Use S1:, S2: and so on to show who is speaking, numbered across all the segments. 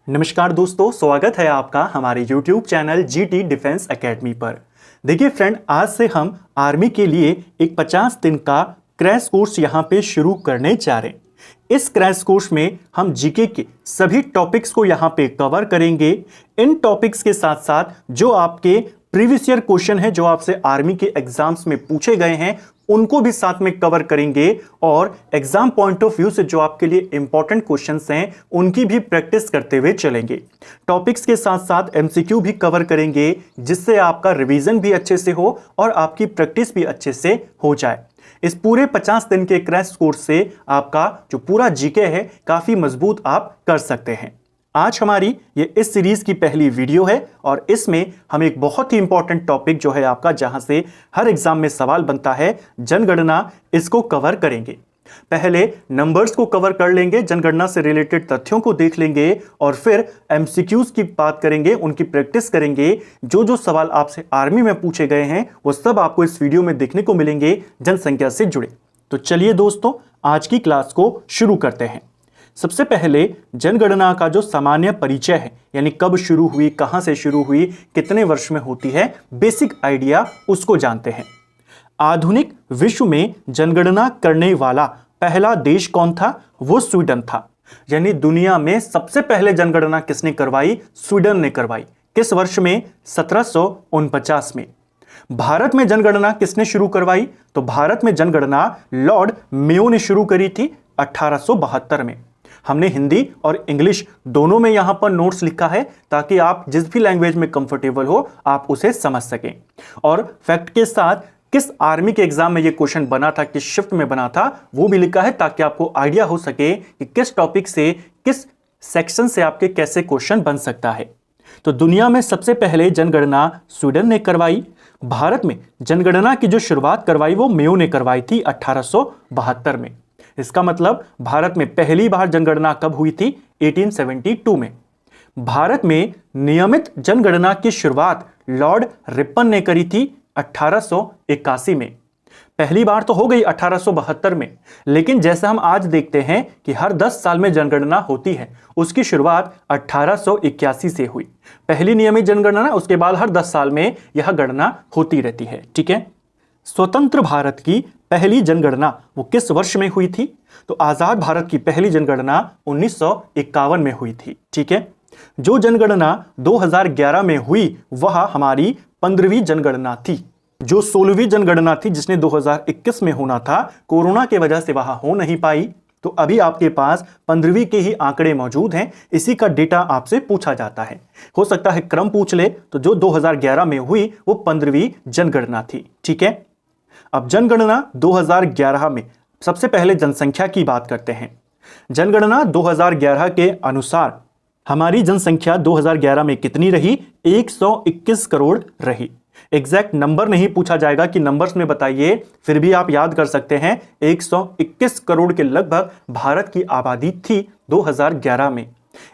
S1: नमस्कार दोस्तों, स्वागत है आपका हमारे YouTube channel GT defence academy पर। देखिए फ्रेंड, आज से हम आर्मी के लिए एक 50 दिन का क्रैश कोर्स यहाँ पे शुरू करने जा रहे हैं। इस क्रैश कोर्स में हम जीके के सभी टॉपिक्स को यहाँ पे कवर करेंगे। इन टॉपिक्स के साथ साथ जो आपके प्रीवियस ईयर क्वेश्चन है, जो आपसे आर्मी के एग्जाम्स में पूछे गए हैं, उनको भी साथ में कवर करेंगे और एग्जाम पॉइंट ऑफ व्यू से जो आपके लिए इंपॉर्टेंट क्वेश्चंस हैं उनकी भी प्रैक्टिस करते हुए चलेंगे। टॉपिक्स के साथ साथ एमसीक्यू भी कवर करेंगे, जिससे आपका रिवीजन भी अच्छे से हो और आपकी प्रैक्टिस भी अच्छे से हो जाए। इस पूरे 50 दिन के क्रैश कोर्स से आपका जो पूरा जीके है काफी मजबूत आप कर सकते हैं। आज हमारी ये इस सीरीज की पहली वीडियो है और इसमें हम एक बहुत ही इंपॉर्टेंट टॉपिक जो है आपका, जहां से हर एग्जाम में सवाल बनता है, जनगणना, इसको कवर करेंगे। पहले नंबर्स को कवर कर लेंगे, जनगणना से रिलेटेड तथ्यों को देख लेंगे और फिर एमसीक्यूज की बात करेंगे, उनकी प्रैक्टिस करेंगे। जो जो सवाल आपसे आर्मी में पूछे गए हैं वो सब आपको इस वीडियो में देखने को मिलेंगे जनसंख्या से जुड़े। तो चलिए दोस्तों, आज की क्लास को शुरू करते हैं। सबसे पहले जनगणना का जो सामान्य परिचय है, यानी कब शुरू हुई, कहां से शुरू हुई, कितने वर्ष में होती है, बेसिक आइडिया उसको जानते हैं। आधुनिक विश्व में जनगणना करने वाला पहला देश कौन था? वो स्वीडन था। यानी दुनिया में सबसे पहले जनगणना किसने करवाई? स्वीडन ने करवाई। किस वर्ष में? 1749 में। भारत में जनगणना किसने शुरू करवाई? तो भारत में जनगणना लॉर्ड मेयो ने शुरू करी थी 1872 में। हमने हिंदी और इंग्लिश दोनों में यहां पर नोट्स लिखा है, ताकि आप जिस भी लैंग्वेज में कंफर्टेबल हो आप उसे समझ सकें। और फैक्ट के साथ किस आर्मी के एग्जाम में ये क्वेश्चन बना था, किस शिफ्ट में बना था, वो भी लिखा है, ताकि आपको आइडिया हो सके कि किस टॉपिक से, किस सेक्शन से आपके कैसे क्वेश्चन बन सकता है। तो दुनिया में सबसे पहले जनगणना स्वीडन ने करवाई। भारत में जनगणना की जो शुरुआत करवाई वो मेयो ने करवाई थी 1872 में। इसका मतलब भारत में पहली बार जनगणना कब हुई थी? 1872 में। भारत में नियमित जनगणना की शुरुआत लॉर्ड रिपन ने करी थी 1881 में। पहली बार तो हो गई 1872 में, लेकिन जैसा हम आज देखते हैं कि हर 10 साल में जनगणना होती है, उसकी शुरुआत 1881 से हुई। पहली नियमित जनगणना, उसके बाद हर 10 साल में यह गणना होती रहती है। ठीक है। स्वतंत्र भारत की पहली जनगणना वो किस वर्ष में हुई थी? तो आजाद भारत की पहली जनगणना 1951 में हुई थी। ठीक है। जो जनगणना 2011 में हुई वह हमारी 15वीं जनगणना थी। जो 16वीं जनगणना थी, जिसने 2021 में होना था, कोरोना की वजह से वह हो नहीं पाई। तो अभी आपके पास 15वीं के ही आंकड़े मौजूद हैं, इसी का डेटा आपसे पूछा जाता है। हो सकता है क्रम पूछ ले, तो जो 2011 में हुई वो 15वीं जनगणना थी। ठीक है। अब जनगणना 2011 में सबसे पहले जनसंख्या की बात करते हैं। जनगणना 2011 के अनुसार हमारी जनसंख्या 2011 में कितनी रही? 121 करोड़ रही। एग्जैक्ट नंबर नहीं पूछा जाएगा कि नंबर्स में बताइए, फिर भी आप याद कर सकते हैं 121 करोड़ के लगभग भारत की आबादी थी 2011 में।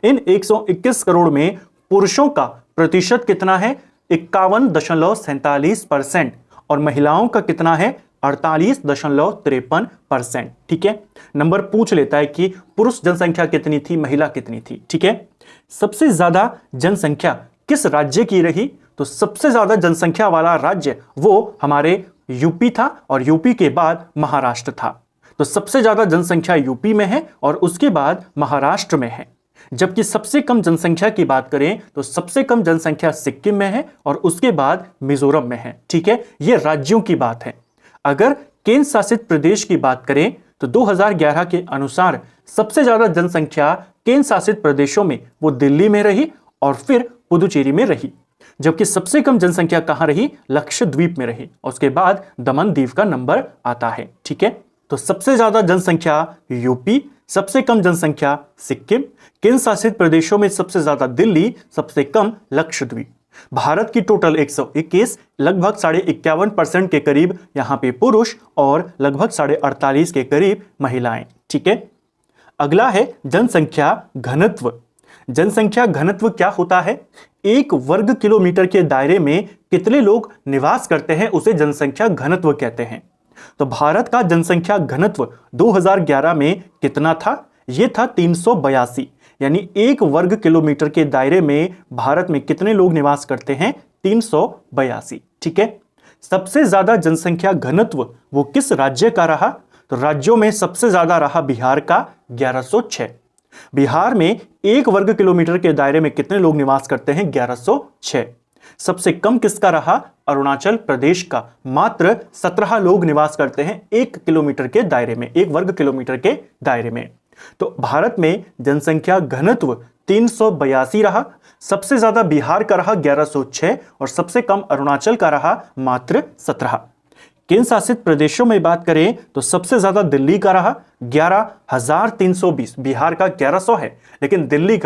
S1: इन 121 करोड़ में पुरुषों का प्रतिशत कितना है? 51.47% और महिलाओं का कितना है? 48.53%। ठीक है। नंबर पूछ लेता है कि पुरुष जनसंख्या कितनी थी, महिला कितनी थी। ठीक है। सबसे ज्यादा जनसंख्या किस राज्य की रही? तो सबसे ज्यादा जनसंख्या वाला राज्य वो हमारे यूपी था और यूपी के बाद महाराष्ट्र था। तो सबसे ज्यादा जनसंख्या यूपी में है और उसके बाद महाराष्ट्र में है। जबकि सबसे कम जनसंख्या की बात करें तो सबसे कम जनसंख्या सिक्किम में है और उसके बाद मिजोरम में है। ठीक है। यह राज्यों की बात है। अगर केंद्र शासित प्रदेश की बात करें तो 2011 के अनुसार सबसे ज्यादा जनसंख्या केंद्र शासित प्रदेशों में वो दिल्ली में रही और फिर पुदुचेरी में रही। जबकि सबसे कम जनसंख्या कहां रही? लक्षद्वीप में रही। उसके बाद दमन दीव का नंबर आता है। ठीक है। तो सबसे ज्यादा जनसंख्या यूपी, सबसे कम जनसंख्या सिक्किम, केंद्र शासित प्रदेशों में सबसे ज्यादा दिल्ली, सबसे कम लक्षद्वीप। भारत की टोटल 121, लगभग 51.5% के करीब यहां पे पुरुष और लगभग 48.5% के करीब महिलाएं। ठीक है। अगला है जनसंख्या घनत्व। जनसंख्या घनत्व क्या होता है? 1 वर्ग किलोमीटर के दायरे में कितने लोग निवास करते हैं, उसे जनसंख्या घनत्व कहते हैं। तो भारत का जनसंख्या घनत्व 2011 में कितना था? यह था 382, यानी 1 वर्ग किलोमीटर के दायरे में भारत में कितने लोग निवास करते हैं? 382। ठीक है। सबसे ज्यादा जनसंख्या घनत्व वो किस राज्य का रहा? तो राज्यों में सबसे ज्यादा रहा बिहार का 1106। बिहार में 1 वर्ग किलोमीटर के दायरे में कितने लोग निवास करते हैं? 1106। सबसे कम किसका रहा? अरुणाचल प्रदेश का, मात्र 17 लोग निवास करते हैं 1 किलोमीटर के दायरे में, 1 वर्ग किलोमीटर के दायरे में। तो भारत में जनसंख्या घनत्व 382 रहा। सबसे ज्यादा बिहार का रहा 1106 और सबसे कम अरुणाचल का रहा मात्र 17। केंद्र शासित प्रदेशों में बात करें तो सबसे ज्यादा दिल्ली का रहा 11,320। बिहार का 1100 है, लेकिन दिल्ली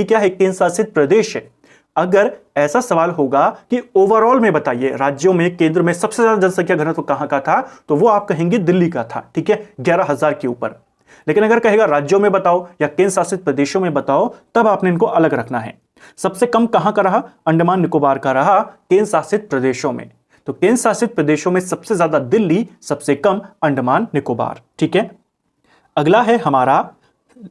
S1: क्या है? केंद्र शासित प्रदेश है। अगर ऐसा सवाल होगा कि ओवरऑल में बताइए राज्यों में केंद्र में सबसे ज्यादा जनसंख्या घनत्व कहां का था, तो वो आप कहेंगे दिल्ली का था। ठीक है, 11,000 के ऊपर। लेकिन अगर कहेगा राज्यों में बताओ या केंद्र शासित प्रदेशों में बताओ, तब आपने इनको अलग रखना है। सबसे कम कहां का रहा? अंडमान निकोबार का रहा केंद्र शासित प्रदेशों में। तो केंद्र शासित प्रदेशों में सबसे ज्यादा दिल्ली, सबसे कम अंडमान निकोबार। ठीक है। अगला है हमारा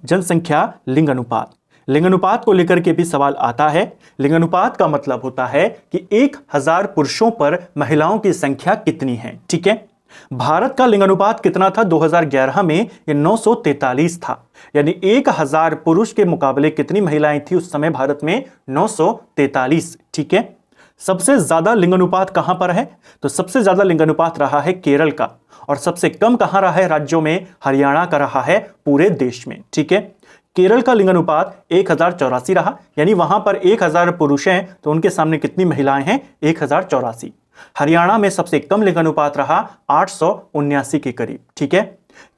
S1: जनसंख्या लिंगानुपात। लिंगानुपात को लेकर के भी सवाल आता है। लिंगानुपात का मतलब होता है कि 1000 पुरुषों पर महिलाओं की संख्या कितनी है। ठीक है। भारत का लिंगानुपात कितना था 2011 में? ये 943 था। यानी 1000 पुरुष के मुकाबले कितनी महिलाएं थी उस समय भारत में? 943। ठीक है। सबसे ज्यादा लिंगानुपात कहां पर है? तो सबसे ज्यादा लिंगानुपात रहा है केरल का, और सबसे कम कहां रहा है राज्यों में? हरियाणा का रहा है पूरे देश में। ठीक है। केरल का लिंगानुपात 1084 रहा, यानी वहां पर 1000 पुरुष हैं तो उनके सामने कितनी महिलाएं हैं? 1084। हरियाणा में सबसे कम लिंगानुपात रहा 879 के करीब। ठीक है।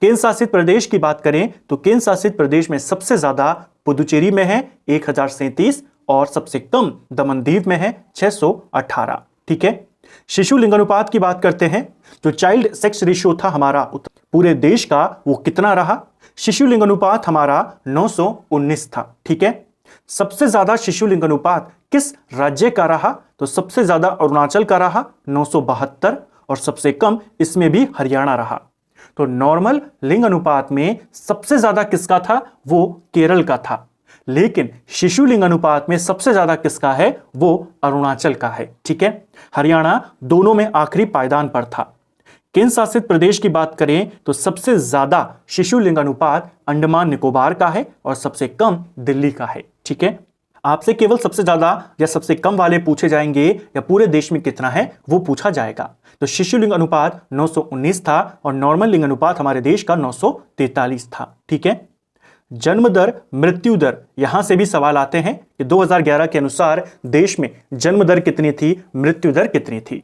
S1: केंद्र शासित प्रदेश की बात करें तो केंद्र शासित प्रदेश में सबसे ज्यादा पुदुचेरी में है 1037 और सबसे कम दमनदीव में है 618। ठीक है। शिशु लिंगानुपात की बात करते हैं तो चाइल्ड सेक्स रेशियो था हमारा पूरे देश का, वो कितना रहा? शिशु लिंगानुपात हमारा 919 था। ठीक है। सबसे ज्यादा शिशु लिंगानुपात किस राज्य का रहा? तो सबसे ज्यादा अरुणाचल का रहा 972 और सबसे कम इसमें भी हरियाणा रहा। तो नॉर्मल लिंग अनुपात में सबसे ज्यादा किसका था? वो केरल का था। लेकिन शिशु लिंग अनुपात में सबसे ज्यादा किसका है? वो अरुणाचल का है। ठीक है। हरियाणा दोनों में आखिरी पायदान पर था। केंद्र शासित प्रदेश की बात करें तो सबसे ज्यादा शिशु लिंग अनुपात अंडमान निकोबार का है और सबसे कम दिल्ली का है। ठीक है। आपसे केवल सबसे ज्यादा या सबसे कम वाले पूछे जाएंगे या पूरे देश में कितना है वो पूछा जाएगा। तो शिशु लिंग अनुपात 919 था और नॉर्मल लिंग अनुपात हमारे देश का 943 था। ठीक है। जन्म दर, मृत्यु दर, यहां से भी सवाल आते हैं कि 2011 के अनुसार देश में जन्म दर कितनी थी, मृत्यु दर कितनी थी।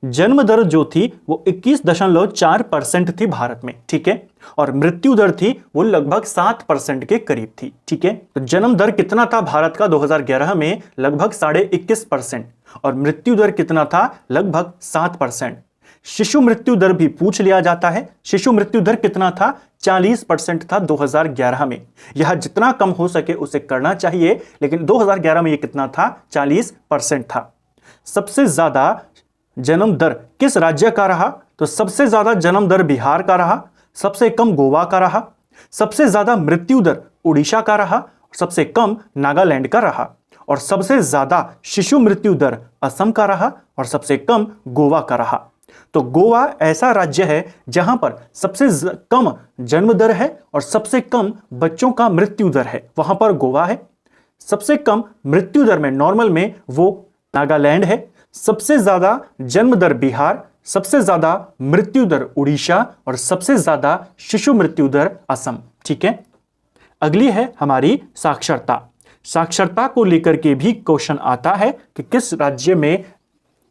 S1: जन्म दर जो थी वो 21.4% थी भारत में। ठीक है। और मृत्यु दर थी वो लगभग 7% के करीब थी। ठीक है। तो जन्म दर कितना था भारत का 2011 में? लगभग 21.5%। और मृत्यु दर कितना था? लगभग 7%। शिशु मृत्यु दर भी पूछ लिया जाता है। शिशु मृत्यु दर कितना था? 40% था 2011 में। यह जितना कम हो सके उसे करना चाहिए, लेकिन 2011 में यह कितना था? 40% था। सबसे ज्यादा जन्म दर किस राज्य का रहा? तो सबसे ज्यादा जन्म दर बिहार का रहा, सबसे कम गोवा का रहा, सबसे ज्यादा मृत्यु दर उड़ीसा का रहा, सबसे कम नागालैंड का रहा, और सबसे ज्यादा शिशु मृत्यु दर असम का रहा और सबसे कम गोवा का रहा। तो गोवा ऐसा राज्य है जहां पर सबसे कम जन्म दर है और सबसे कम बच्चों का मृत्यु दर है, वहां पर गोवा है। सबसे कम मृत्यु दर में नॉर्मल में वो नागालैंड है। सबसे ज्यादा जन्म दर बिहार, सबसे ज्यादा मृत्यु दर उड़ीसा और सबसे ज्यादा शिशु मृत्यु दर असम। ठीक है। अगली है हमारी साक्षरता। साक्षरता को लेकर के भी क्वेश्चन आता है कि किस राज्य में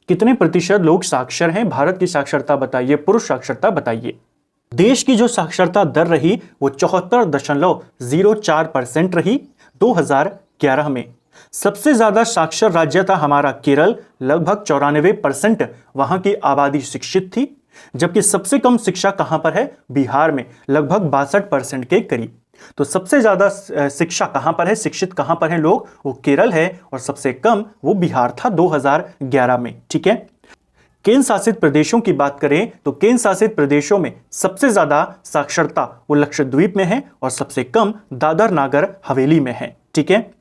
S1: कितने प्रतिशत लोग साक्षर हैं। भारत की साक्षरता बताइए, पुरुष साक्षरता बताइए। देश की जो साक्षरता दर रही वो 74.04% रही 2011 में। सबसे ज्यादा साक्षर राज्य था हमारा केरल, लगभग 94% वहां की आबादी शिक्षित थी। जबकि सबसे कम शिक्षा कहां पर है? बिहार में, लगभग 62% के करीब। तो सबसे ज्यादा शिक्षा कहां पर है, शिक्षित कहां पर हैं लोग? वो केरल है और सबसे कम वो बिहार था 2011 में। ठीक है। केंद्र शासित प्रदेशों की बात करें तो केंद्र शासित प्रदेशों में सबसे ज्यादा साक्षरता वो लक्षद्वीप में है और सबसे कम दादर नागर हवेली में है। ठीक है,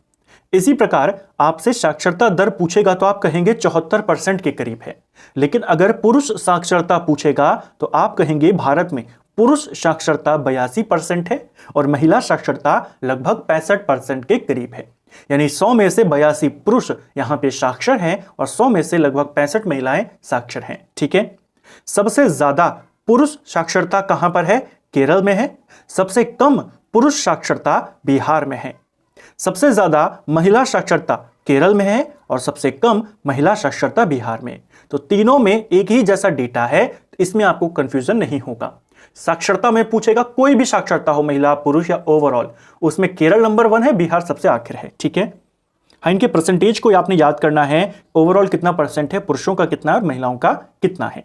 S1: इसी प्रकार आपसे साक्षरता दर पूछेगा तो आप कहेंगे 74% के करीब है, लेकिन अगर पुरुष साक्षरता पूछेगा तो आप कहेंगे भारत में पुरुष साक्षरता 82% है और महिला साक्षरता लगभग 65% के करीब है। यानी 100 में से 82 पुरुष यहां पे साक्षर हैं और 100 में से लगभग 65 महिलाएं साक्षर हैं। ठीक है, सबसे ज्यादा पुरुष साक्षरता कहां पर है? केरल में है। सबसे कम पुरुष साक्षरता बिहार में है। सबसे ज्यादा महिला साक्षरता केरल में है और सबसे कम महिला साक्षरता बिहार में। तो तीनों में एक ही जैसा डेटा है, इसमें आपको कंफ्यूजन नहीं होगा। साक्षरता में पूछेगा, कोई भी साक्षरता हो, महिला पुरुष या ओवरऑल, उसमें केरल नंबर 1 है, बिहार सबसे आखिर है। ठीक है, हाँ, इनके परसेंटेज को आपने याद करना है, ओवरऑल कितना परसेंट है, पुरुषों का कितना है और महिलाओं का कितना है।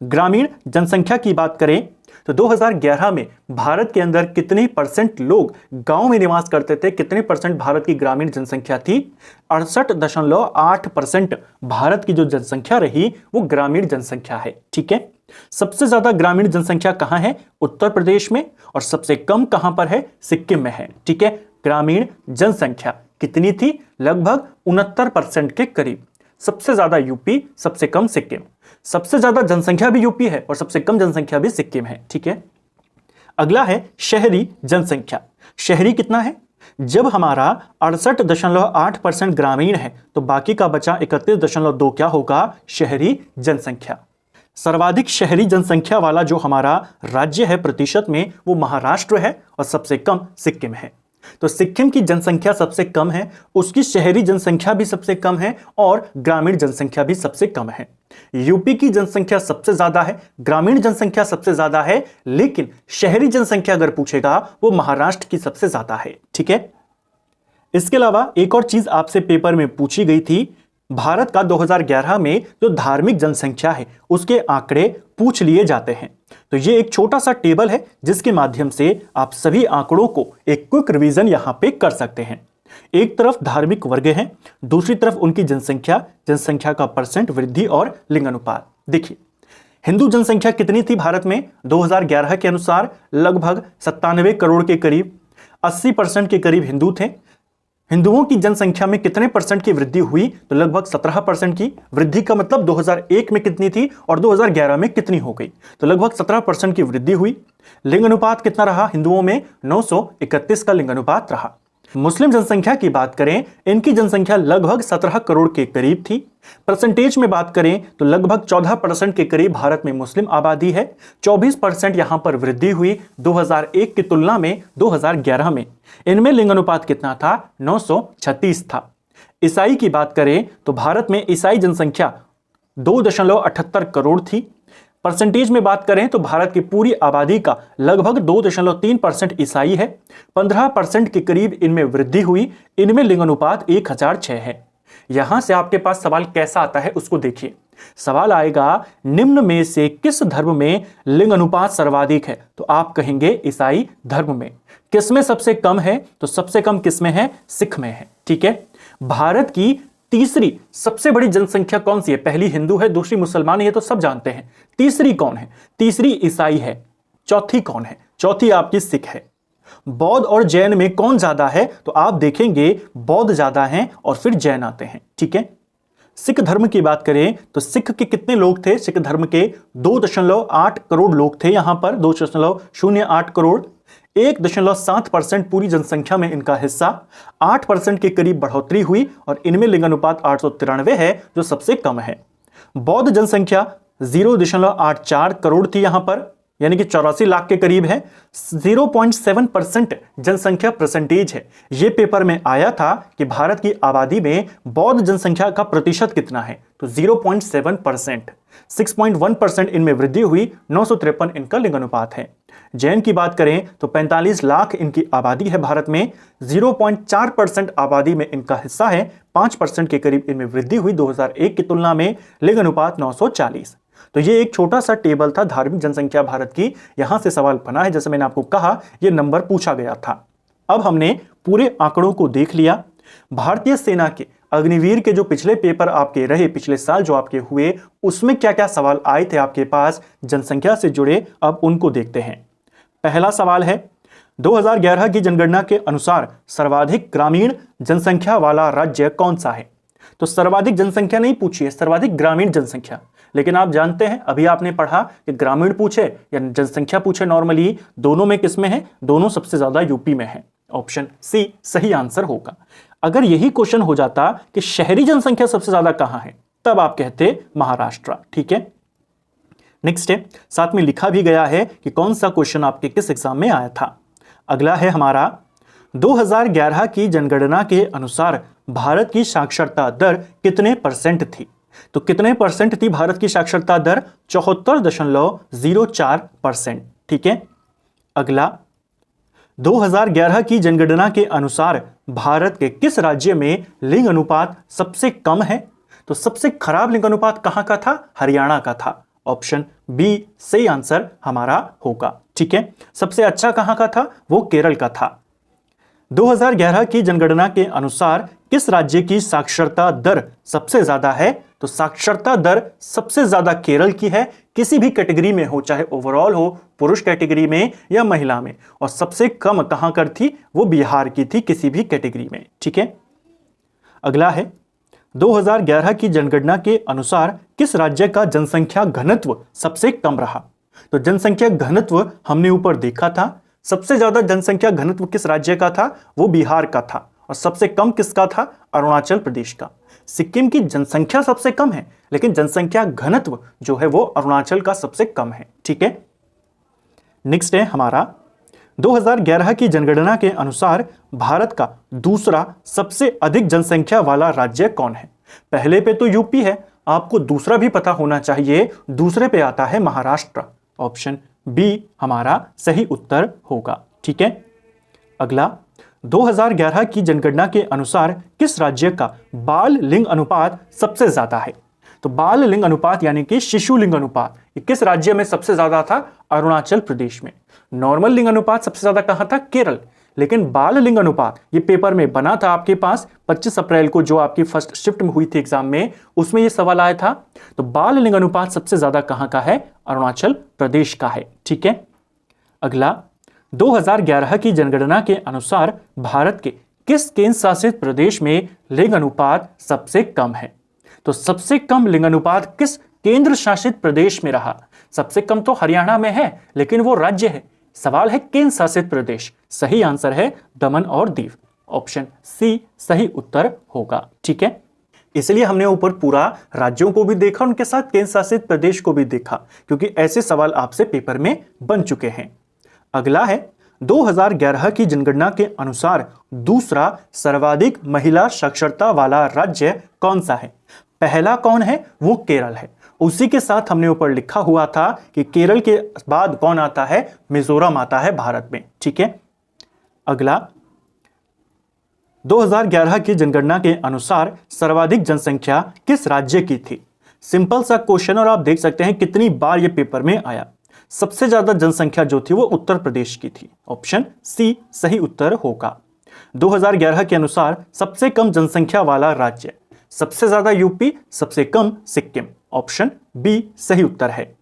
S1: ग्रामीण जनसंख्या की बात करें तो 2011 में भारत के अंदर कितने परसेंट लोग गांव में निवास करते थे, कितने परसेंट भारत की ग्रामीण जनसंख्या थी? 68.8% भारत की जो जनसंख्या रही वो ग्रामीण जनसंख्या है। ठीक है, सबसे ज्यादा ग्रामीण जनसंख्या कहां है? उत्तर प्रदेश में, और सबसे कम कहां पर है? सिक्किम में है। ठीक है, ग्रामीण जनसंख्या कितनी थी? लगभग 69% के करीब। सबसे ज्यादा यूपी, सबसे कम सिक्किम। सबसे ज्यादा जनसंख्या भी यूपी है और सबसे कम जनसंख्या भी सिक्किम है। ठीक है, अगला है शहरी जनसंख्या। शहरी कितना है? जब हमारा 68.8% ग्रामीण है तो बाकी का बचा 31.2 क्या होगा? शहरी जनसंख्या। सर्वाधिक शहरी जनसंख्या वाला जो हमारा राज्य है प्रतिशत में, वो महाराष्ट्र है और सबसे कम सिक्किम है। तो सिक्किम की जनसंख्या सबसे कम है, उसकी शहरी जनसंख्या भी सबसे कम है और ग्रामीण जनसंख्या भी सबसे कम है। यूपी की जनसंख्या सबसे ज्यादा है, ग्रामीण जनसंख्या सबसे ज्यादा है, लेकिन शहरी जनसंख्या अगर पूछेगा वो महाराष्ट्र की सबसे ज्यादा है। ठीक है, इसके अलावा एक और चीज आपसे पेपर में पूछी गई थी, भारत का 2011 में जो धार्मिक जनसंख्या है उसके आंकड़े पूछ लिए जाते हैं। तो ये एक छोटा सा टेबल है जिसके माध्यम से आप सभी आंकड़ों को एक क्विक रिवीजन यहां पे कर सकते हैं। एक तरफ धार्मिक वर्ग हैं, दूसरी तरफ उनकी जनसंख्या, जनसंख्या का परसेंट वृद्धि और लिंग अनुपात। देखिए, हिंदू जनसंख्या कितनी थी भारत में? 2011 के अनुसार लगभग 97 करोड़ के करीब, 80% के करीब हिंदू थे। हिंदुओं की जनसंख्या में कितने परसेंट की वृद्धि हुई? तो लगभग 17% की वृद्धि। का मतलब 2001 में कितनी थी और 2011 में कितनी हो गई? तो लगभग 17% की वृद्धि हुई। लिंग अनुपात कितना रहा? हिंदुओं में 931 का लिंग अनुपात रहा। मुस्लिम जनसंख्या की बात करें, इनकी जनसंख्या लगभग 17 करोड़ के करीब थी। परसेंटेज में बात करें तो लगभग 14% के करीब भारत में मुस्लिम आबादी है। 24% यहां पर वृद्धि हुई 2001 की तुलना में 2011 में। इनमें लिंग अनुपात कितना था? 936 था। ईसाई की बात करें तो भारत में ईसाई जनसंख्या 2.78 करोड़ थी। परसेंटेज में बात करें तो भारत की पूरी आबादी का लगभग 2.3% ईसाई है। 15% के करीब इनमें वृद्धि हुई। इनमें लिंग अनुपात 1006 है। यहां से आपके पास सवाल कैसा आता है उसको देखिए। सवाल आएगा, निम्न में से किस धर्म में लिंग अनुपात सर्वाधिक है? तो आप कहेंगे ईसाई धर्म में। किसमें सबसे कम है? तो सबसे कम किसमें है? सिख में है। ठीक है, भारत की तीसरी सबसे बड़ी जनसंख्या कौन सी है? पहली हिंदू है, दूसरी मुसलमान है, ये तो सब जानते हैं। तीसरी कौन है? तीसरी ईसाई है। चौथी कौन है? चौथी आपकी सिख है। बौद्ध और जैन में कौन ज्यादा है? तो आप देखेंगे बौद्ध ज्यादा हैं और फिर जैन आते हैं। ठीक है, सिख धर्म की बात करें तो सिख के कितने लोग थे? सिख धर्म के 2.8 करोड़ लोग थे। यहां पर 2.08 करोड़, 1.7% पूरी जनसंख्या में इनका हिस्सा। 8% के करीब बढ़ोतरी हुई और इनमें लिंग अनुपात 893 है जो सबसे कम है। बौद्ध जनसंख्या 0.84 करोड़ थी यहां पर, यानी कि 84 लाख के करीब है। 0.7% जनसंख्या परसेंटेज है। यह पेपर में आया था कि भारत की आबादी में बौद्ध जनसंख्या का प्रतिशत कितना है? तो 0.7%। 6.1% इनमें वृद्धि हुई। 953 इनका लिंग अनुपात है। जैन की बात करें तो 45 लाख इनकी आबादी है भारत में। 0.4% आबादी में इनका हिस्सा है। 5% के करीब इनमें वृद्धि हुई 2001 की तुलना में। लिंग अनुपात 940। तो ये एक छोटा सा टेबल था धार्मिक जनसंख्या भारत की। यहां से सवाल बना है, जैसे मैंने आपको कहा ये नंबर पूछा गया था। अब हमने पूरे आंकड़ों को देख लिया। भारतीय सेना के अग्निवीर के जो पिछले पेपर आपके रहे, पिछले साल जो आपके हुए, उसमें क्या क्या सवाल आए थे आपके पास जनसंख्या से जुड़े, अब उनको देखते हैं। पहला सवाल है 2011 की जनगणना के अनुसार सर्वाधिक ग्रामीण जनसंख्या वाला राज्य कौन सा है? तो सर्वाधिक जनसंख्या नहीं पूछी है, सर्वाधिक ग्रामीण जनसंख्या। लेकिन आप जानते हैं, अभी आपने पढ़ा कि ग्रामीण पूछे या जनसंख्या पूछे, नॉर्मली दोनों में किसमें है? दोनों सबसे ज्यादा यूपी में है। ऑप्शन सी सही आंसर होगा। अगर यही क्वेश्चन हो जाता कि शहरी जनसंख्या सबसे ज्यादा कहां है, तब आप कहते महाराष्ट्र। ठीक है, नेक्स्ट है, साथ में लिखा भी गया है कि कौन सा क्वेश्चन आपके किस एग्जाम में आया था। अगला है हमारा 2011 की जनगणना के अनुसार भारत की साक्षरता दर कितने परसेंट थी? तो कितने परसेंट थी भारत की साक्षरता दर? 74.04%। ठीक है, अगला 2011 की जनगणना के अनुसार भारत के किस राज्य में लिंग अनुपात सबसे कम है? तो सबसे खराब लिंग अनुपात कहां का था? हरियाणा का था। ऑप्शन बी सही आंसर हमारा होगा। ठीक है, सबसे अच्छा कहां का था? वो केरल का था। 2011 की जनगणना के अनुसार किस राज्य की साक्षरता दर सबसे ज्यादा है? तो साक्षरता दर सबसे ज्यादा केरल की है, किसी भी कैटेगरी में हो, चाहे ओवरऑल हो, पुरुष कैटेगरी में या महिला में। और सबसे कम कहां कर थी? वो बिहार की थी, किसी भी कैटेगरी में। ठीक है, अगला है 2011 की जनगणना के अनुसार किस राज्य का जनसंख्या घनत्व सबसे कम रहा? तो जनसंख्या घनत्व हमने ऊपर देखा था, सबसे ज्यादा जनसंख्या घनत्व किस राज्य का था? वो बिहार का था। और सबसे कम किसका था? अरुणाचल प्रदेश का। सिक्किम की जनसंख्या सबसे कम है, लेकिन जनसंख्या घनत्व जो है वो अरुणाचल का सबसे कम है। ठीक है, नेक्स्ट है हमारा 2011 की जनगणना के अनुसार भारत का दूसरा सबसे अधिक जनसंख्या वाला राज्य कौन है? पहले पे तो यूपी है, आपको दूसरा भी पता होना चाहिए। दूसरे पे आता है महाराष्ट्र। ऑप्शन बी हमारा सही उत्तर होगा। ठीक है, अगला 2011 की जनगणना के अनुसार किस राज्य का बाल लिंग अनुपात सबसे ज्यादा है? तो बाल लिंग अनुपात यानी कि शिशु लिंग अनुपात ये किस राज्य में सबसे ज्यादा था? अरुणाचल प्रदेश में। नॉर्मल लिंग अनुपात सबसे ज्यादा कहां था? केरल। लेकिन बाल लिंग अनुपात ये पेपर में बना था आपके पास 25 अप्रैल को, जो आपकी फर्स्ट शिफ्ट में हुई थी एग्जाम में, उसमें ये सवाल आया था। तो बाल लिंग अनुपात सबसे ज्यादा कहां का है? अरुणाचल प्रदेश का है। ठीक है, अगला 2011 की जनगणना के अनुसार भारत के किस केंद्र शासित प्रदेश में लिंग अनुपात सबसे कम है? तो सबसे कम लिंग अनुपात किस केंद्र शासित प्रदेश में रहा? सबसे कम तो हरियाणा में है, लेकिन वो राज्य है। सवाल है केंद्र शासित प्रदेश। सही आंसर है दमन और दीव। ऑप्शन सी सही उत्तर होगा। ठीक है, इसलिए हमने ऊपर पूरा राज्यों को भी देखा, उनके साथ केंद्र शासित प्रदेश को भी देखा, क्योंकि ऐसे सवाल आपसे पेपर में बन चुके हैं। अगला है 2011 की जनगणना के अनुसार दूसरा सर्वाधिक महिला साक्षरता वाला राज्य कौन सा है? पहला कौन है? वो केरल है। उसी के साथ हमने ऊपर लिखा हुआ था कि केरल के बाद कौन आता है? मिजोरम आता है भारत में। ठीक है, अगला 2011 की जनगणना के अनुसार सर्वाधिक जनसंख्या किस राज्य की थी? सिंपल सा क्वेश्चन, और आप देख सकते हैं कितनी बार ये पेपर में आया। सबसे ज्यादा जनसंख्या जो थी वो उत्तर प्रदेश की थी। ऑप्शन सी सही उत्तर होगा। 2011 के अनुसार सबसे कम जनसंख्या वाला राज्य, सबसे ज्यादा यूपी, सबसे कम सिक्किम। ऑप्शन बी सही उत्तर है।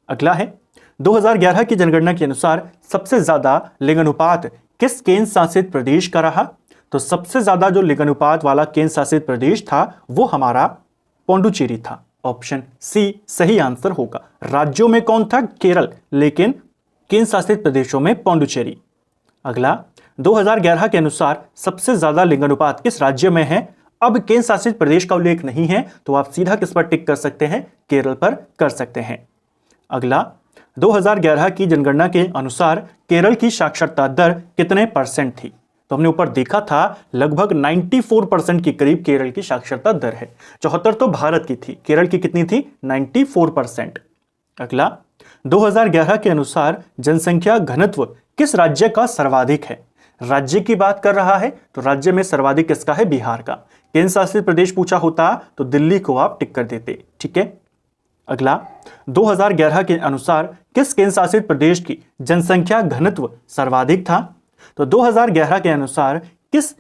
S1: अगला है 2011 की जनगणना के अनुसार सबसे ज्यादा लिंग अनुपात किस केंद्र शासित प्रदेश का रहा? तो सबसे ज्यादा जो लिंग अनुपात वाला केंद्र शासित प्रदेश था वो हमारा पौंडुचेरी था। ऑप्शन सी सही आंसर होगा। राज्यों में कौन था? केरल, लेकिन केंद्र शासित प्रदेशों में पौंडुचेरी। अगला 2011 के अनुसार सबसे ज्यादा लिंग अनुपात किस राज्य में है? अब केंद्र शासित प्रदेश का उल्लेख नहीं है, तो आप सीधा किस पर टिक कर सकते हैं? केरल पर कर सकते हैं। अगला 2011 की जनगणना के अनुसार केरल की साक्षरता दर कितने परसेंट थी? तो हमने ऊपर देखा था लगभग 94% के करीब केरल की साक्षरता दर है। 74 तो भारत की थी, केरल की कितनी थी? 94%। अगला 2011 के अनुसार जनसंख्या घनत्व किस राज्य का सर्वाधिक है? राज्य की बात कर रहा है, तो राज्य में सर्वाधिक किसका है? बिहार का। केंद्र शासित प्रदेश पूछा होता तो दिल्ली को आप टिक कर देते। ठीक है, अगला 2011 के अनुसार किस केंद्र शासित प्रदेश की जनसंख्या घनत्व सर्वाधिक था? तो 2011 के अनुसार किस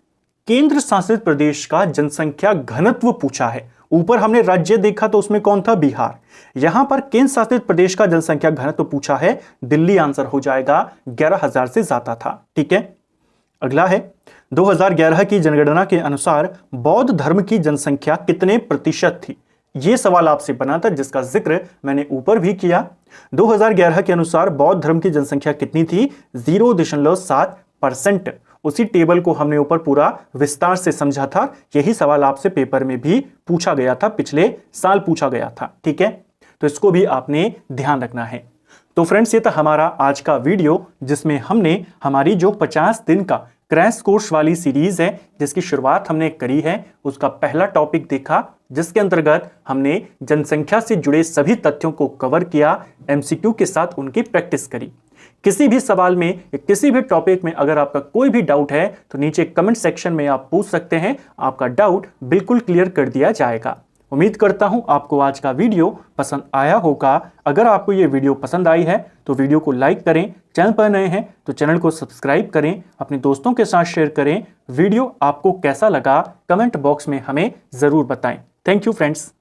S1: केंद्र शासित प्रदेश का जनसंख्या घनत्व पूछा है। ऊपर हमने राज्य देखा तो उसमें कौन था, बिहार। यहां पर केंद्र शासित प्रदेश का जनसंख्या घनत्व पूछा है, दिल्ली आंसर हो जाएगा, 11,000 से ज्यादा था। ठीक है, अगला है 2011 की जनगणना के अनुसार बौद्ध धर्म की जनसंख्या कितने प्रतिशत थी। यह सवाल आपसे बना था जिसका जिक्र मैंने ऊपर भी किया। 2011 के अनुसार बौद्ध धर्म की जनसंख्या कितनी थी, 0.7%। उसी टेबल को हमने ऊपर पूरा विस्तार से समझा था। यही सवाल आपसे पेपर में भी पूछा गया था, पिछले साल पूछा गया था। ठीक है, तो इसको भी आपने ध्यान रखना है। तो फ्रेंड्स, ये था हमारा आज का वीडियो जिसमें हमने हमारी जो 50 दिन का क्रैश कोर्स वाली सीरीज है जिसकी शुरुआत हमने करी है, उसका पहला टॉपिक देखा जिसके अंतर्गत हमने जनसंख्या से जुड़े सभी तथ्यों को कवर किया, एमसीक्यू के साथ उनकी प्रैक्टिस करी। किसी भी सवाल में या किसी भी टॉपिक में अगर आपका कोई भी डाउट है तो नीचे कमेंट सेक्शन में आप पूछ सकते हैं, आपका डाउट बिल्कुल क्लियर कर दिया जाएगा। उम्मीद करता हूं आपको आज का वीडियो पसंद आया होगा। अगर आपको यह वीडियो पसंद आई है तो वीडियो को लाइक करें, चैनल पर नए हैं तो चैनल को सब्सक्राइब करें, अपने दोस्तों के साथ शेयर करें। वीडियो आपको कैसा लगा कमेंट बॉक्स में हमें जरूर बताएं। Thank you friends.